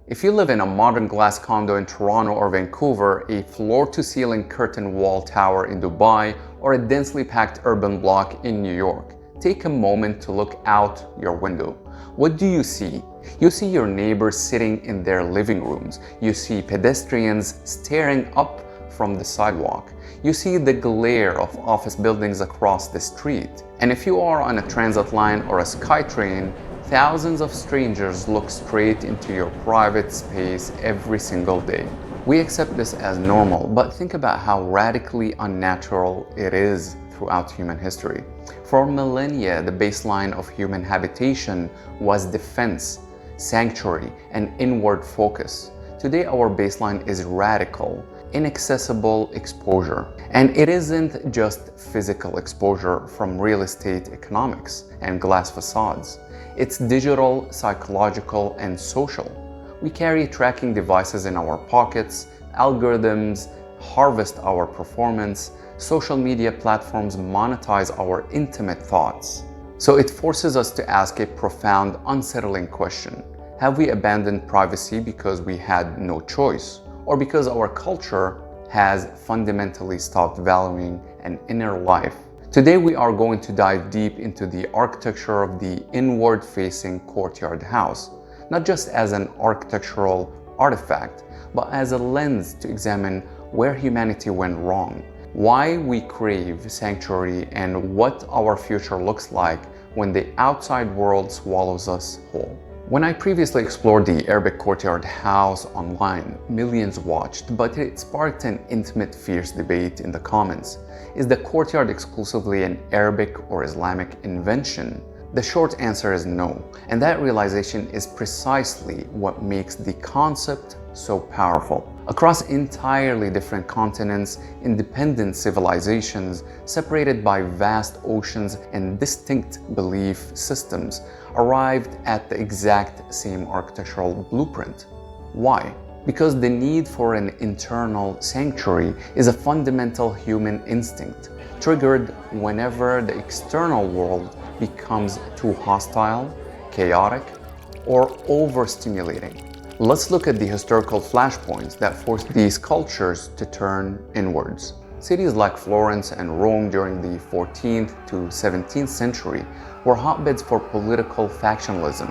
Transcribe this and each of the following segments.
If you live in a modern glass condo in Toronto or Vancouver, a floor-to-ceiling curtain wall tower in Dubai, or a densely packed urban block in New York, take a moment to look out your window. What do you see? You see your neighbors sitting in their living rooms. You see pedestrians staring up from the sidewalk. You see the glare of office buildings across the street. And if you are on a transit line or a SkyTrain, thousands of strangers look straight into your private space every single day. We accept this as normal, but think about how radically unnatural it is throughout human history. For millennia, the baseline of human habitation was defense, sanctuary, and inward focus. Today, our baseline is radical, inaccessible exposure. And it isn't just physical exposure from real estate economics and glass facades. It's digital, psychological, and social. We carry tracking devices in our pockets, algorithms harvest our performance, social media platforms monetize our intimate thoughts. So it forces us to ask a profound, unsettling question. Have we abandoned privacy because we had no choice, or because our culture has fundamentally stopped valuing an inner life? Today we are going to dive deep into the architecture of the inward-facing courtyard house, not just as an architectural artifact, but as a lens to examine where humanity went wrong, why we crave sanctuary, and what our future looks like when the outside world swallows us whole. When I previously explored the Arabic courtyard house online, millions watched, but it sparked an intimate, fierce debate in the comments. Is the courtyard exclusively an Arabic or Islamic invention? The short answer is no, and that realization is precisely what makes the concept so powerful. Across entirely different continents, independent civilizations, separated by vast oceans and distinct belief systems, arrived at the exact same architectural blueprint. Why? Because the need for an internal sanctuary is a fundamental human instinct, triggered whenever the external world becomes too hostile, chaotic, or overstimulating. Let's look at the historical flashpoints that forced these cultures to turn inwards. Cities like Florence and Rome during the 14th to 17th century were hotbeds for political factionalism,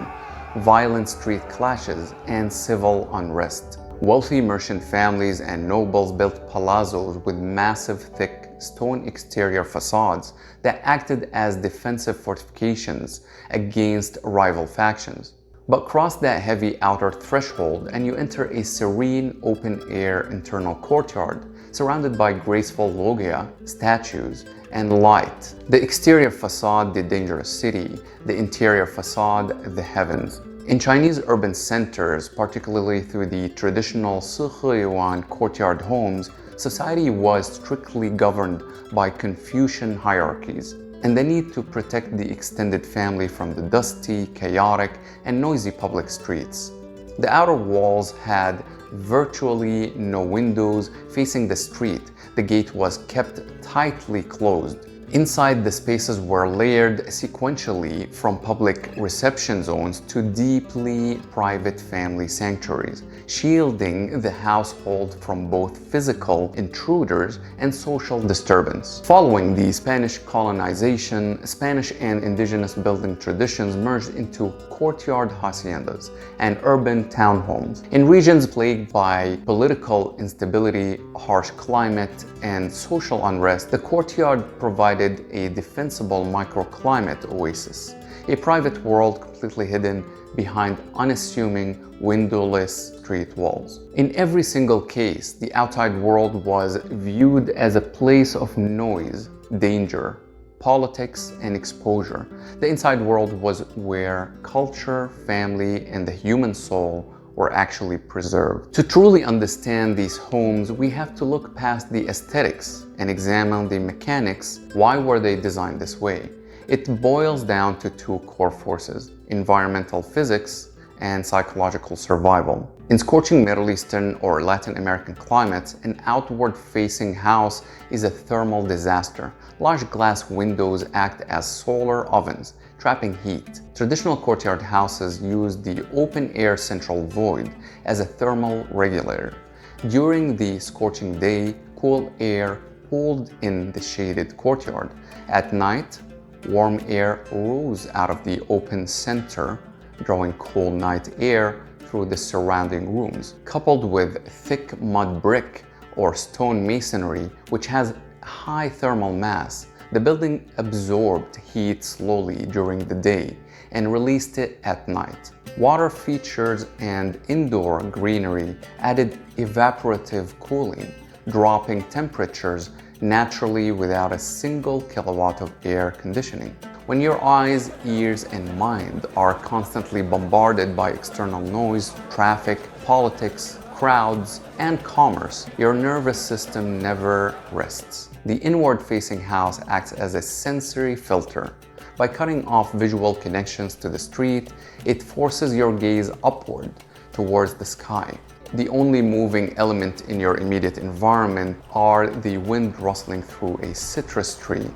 violent street clashes, and civil unrest. Wealthy merchant families and nobles built palazzos with massive, thick stone exterior facades that acted as defensive fortifications against rival factions. But cross that heavy outer threshold and you enter a serene, open-air internal courtyard surrounded by graceful loggia, statues, and light. The exterior facade, the dangerous city; the interior facade, the heavens. In Chinese urban centers, particularly through the traditional Siheyuan courtyard homes, society was strictly governed by Confucian hierarchies and the need to protect the extended family from the dusty, chaotic, and noisy public streets. The outer walls had virtually no windows facing the street. The gate was kept tightly closed. Inside, the spaces were layered sequentially from public reception zones to deeply private family sanctuaries, shielding the household from both physical intruders and social disturbance. Following the Spanish colonization, Spanish and indigenous building traditions merged into courtyard haciendas and urban townhomes. In regions plagued by political instability, harsh climate, and social unrest, the courtyard provided a defensible microclimate oasis, a private world completely hidden behind unassuming, windowless street walls. In every single case, the outside world was viewed as a place of noise, danger, politics, and exposure. The inside world was where culture, family, and the human soul were actually preserved. To truly understand these homes, we have to look past the aesthetics and examine the mechanics. Why were they designed this way? It boils down to two core forces: environmental physics and psychological survival. In scorching Middle Eastern or Latin American climates, an outward-facing house is a thermal disaster. Large glass windows act as solar ovens, trapping heat. Traditional courtyard houses use the open-air central void as a thermal regulator. During the scorching day, cool air pulled in the shaded courtyard. At night, warm air rose out of the open center, drawing cool night air through the surrounding rooms. Coupled with thick mud brick or stone masonry, which has high thermal mass, the building absorbed heat slowly during the day and released it at night. Water features and indoor greenery added evaporative cooling, dropping temperatures naturally without a single kilowatt of air conditioning. When your eyes, ears, and mind are constantly bombarded by external noise, traffic, politics, crowds, and commerce, your nervous system never rests. The inward-facing house acts as a sensory filter. By cutting off visual connections to the street, it forces your gaze upward towards the sky. The only moving element in your immediate environment are the wind rustling through a citrus tree,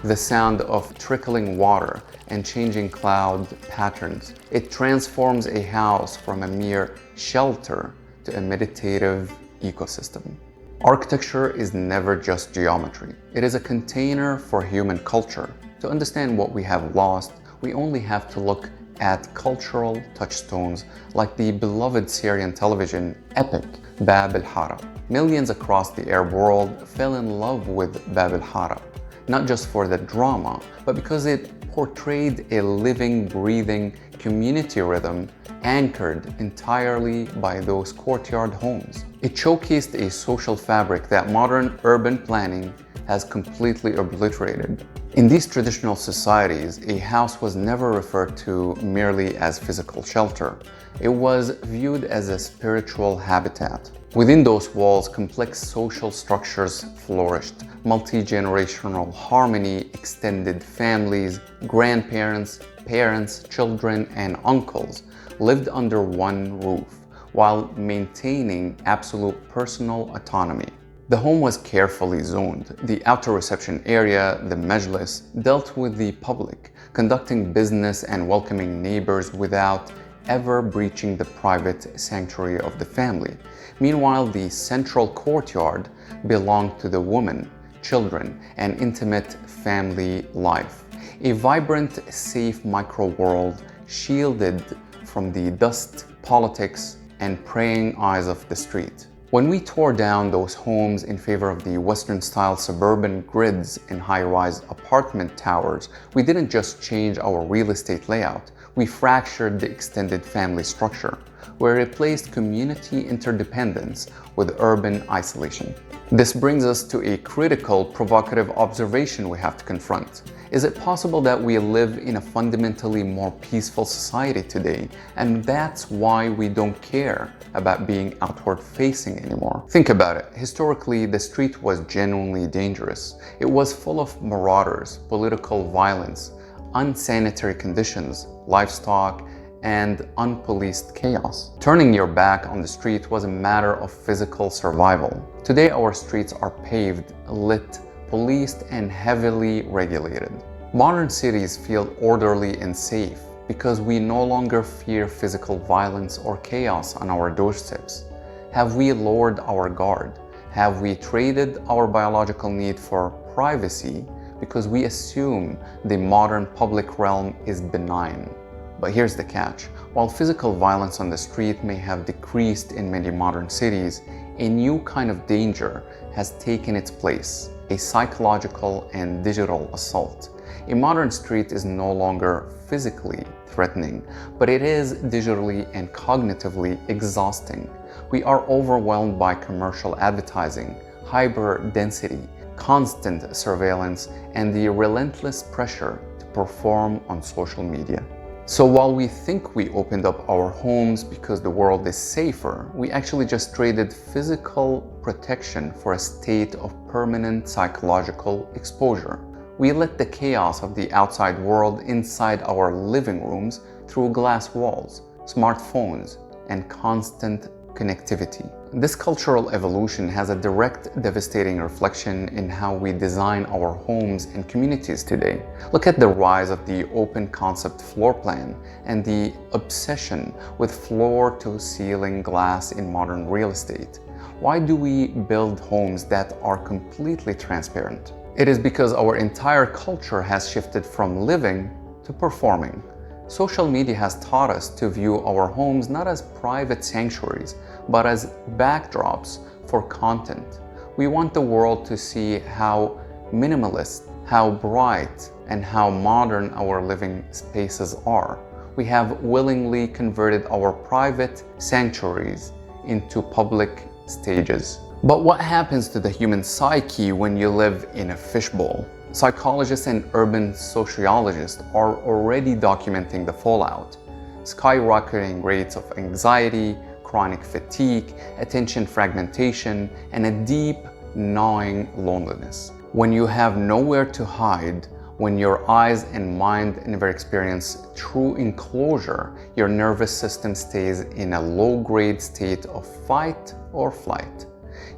the sound of trickling water, and changing cloud patterns. It transforms a house from a mere shelter to a meditative ecosystem. Architecture is never just geometry. It is a container for human culture. To understand what we have lost, we only have to look at cultural touchstones like the beloved Syrian television epic Bab al-Hara. Millions across the Arab world fell in love with Bab al-Hara, not just for the drama, but because it portrayed a living, breathing community rhythm anchored entirely by those courtyard homes. It showcased a social fabric that modern urban planning has completely obliterated. In these traditional societies, a house was never referred to merely as physical shelter. It was viewed as a spiritual habitat. Within those walls, complex social structures flourished. Multi-generational harmony, extended families, grandparents, parents, children, and uncles lived under one roof while maintaining absolute personal autonomy. The home was carefully zoned. The outer reception area, the majlis, dealt with the public, conducting business and welcoming neighbors without ever breaching the private sanctuary of the family. Meanwhile, the central courtyard belonged to the women, children, and intimate family life. A vibrant, safe micro-world shielded from the dust, politics, and praying eyes of the street. When we tore down those homes in favor of the Western-style suburban grids and high-rise apartment towers, we didn't just change our real estate layout, we fractured the extended family structure. We replaced community interdependence with urban isolation. This brings us to a critical, provocative observation we have to confront. Is it possible that we live in a fundamentally more peaceful society today, and that's why we don't care about being outward-facing anymore? Think about it. Historically, the street was genuinely dangerous. It was full of marauders, political violence, unsanitary conditions, livestock, and unpoliced chaos. Turning your back on the street was a matter of physical survival. Today, our streets are paved, lit, policed, and heavily regulated. Modern cities feel orderly and safe because we no longer fear physical violence or chaos on our doorsteps. Have we lowered our guard? Have we traded our biological need for privacy because we assume the modern public realm is benign? But here's the catch. While physical violence on the street may have decreased in many modern cities, a new kind of danger has taken its place, a psychological and digital assault. A modern street is no longer physically threatening, but it is digitally and cognitively exhausting. We are overwhelmed by commercial advertising, hyper density, constant surveillance, and the relentless pressure to perform on social media. So while we think we opened up our homes because the world is safer, we actually just traded physical protection for a state of permanent psychological exposure. We let the chaos of the outside world inside our living rooms through glass walls, smartphones, and constant connectivity. This cultural evolution has a direct, devastating reflection in how we design our homes and communities today. Look at the rise of the open concept floor plan and the obsession with floor-to-ceiling glass in modern real estate. Why do we build homes that are completely transparent? It is because our entire culture has shifted from living to performing. Social media has taught us to view our homes not as private sanctuaries, but as backdrops for content. We want the world to see how minimalist, how bright, and how modern our living spaces are. We have willingly converted our private sanctuaries into public stages. But what happens to the human psyche when you live in a fishbowl? Psychologists and urban sociologists are already documenting the fallout. Skyrocketing rates of anxiety, chronic fatigue, attention fragmentation, and a deep, gnawing loneliness. When you have nowhere to hide, when your eyes and mind never experience true enclosure, your nervous system stays in a low-grade state of fight or flight.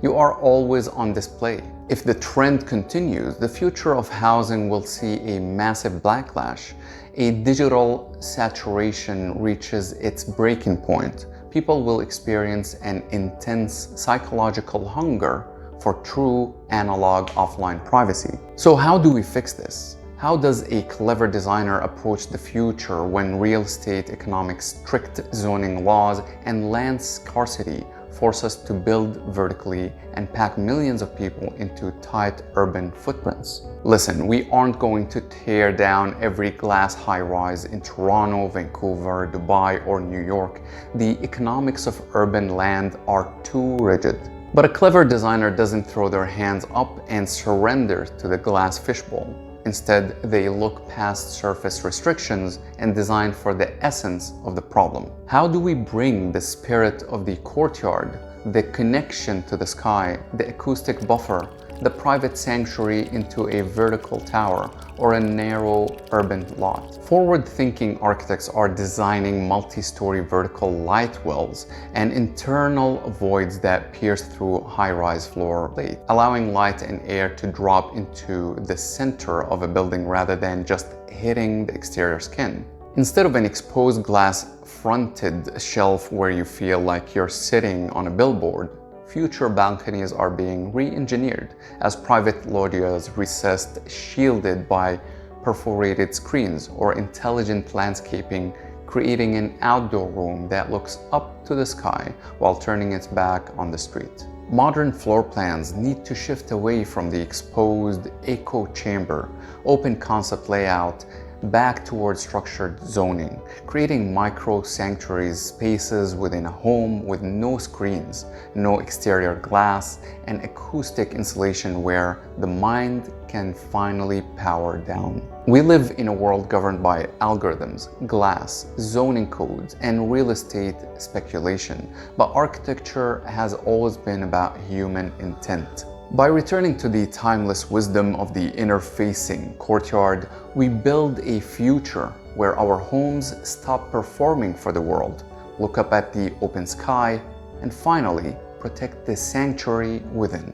You are always on display. If the trend continues, the future of housing will see a massive backlash. A digital saturation reaches its breaking point. People will experience an intense psychological hunger for true analog offline privacy. So how do we fix this? How does a clever designer approach the future when real estate economics, strict zoning laws, and land scarcity force us to build vertically and pack millions of people into tight urban footprints? Listen, we aren't going to tear down every glass high-rise in Toronto, Vancouver, Dubai, or New York. The economics of urban land are too rigid. But a clever designer doesn't throw their hands up and surrender to the glass fishbowl. Instead, they look past surface restrictions and design for the essence of the problem. How do we bring the spirit of the courtyard, the connection to the sky, the acoustic buffer, the private sanctuary into a vertical tower or a narrow urban lot? Forward-thinking architects are designing multi-story vertical light wells and internal voids that pierce through high-rise floor plate, allowing light and air to drop into the center of a building rather than just hitting the exterior skin. Instead of an exposed glass-fronted shelf where you feel like you're sitting on a billboard, future balconies are being re-engineered as private loggias recessed, shielded by perforated screens, or intelligent landscaping, creating an outdoor room that looks up to the sky while turning its back on the street. Modern floor plans need to shift away from the exposed echo chamber, open concept layout, back towards structured zoning, creating micro sanctuaries, spaces within a home with no screens, no exterior glass, and acoustic insulation where the mind can finally power down. We live in a world governed by algorithms, glass, zoning codes, and real estate speculation, but architecture has always been about human intent. By returning to the timeless wisdom of the inner-facing courtyard, we build a future where our homes stop performing for the world, look up at the open sky, and finally protect the sanctuary within.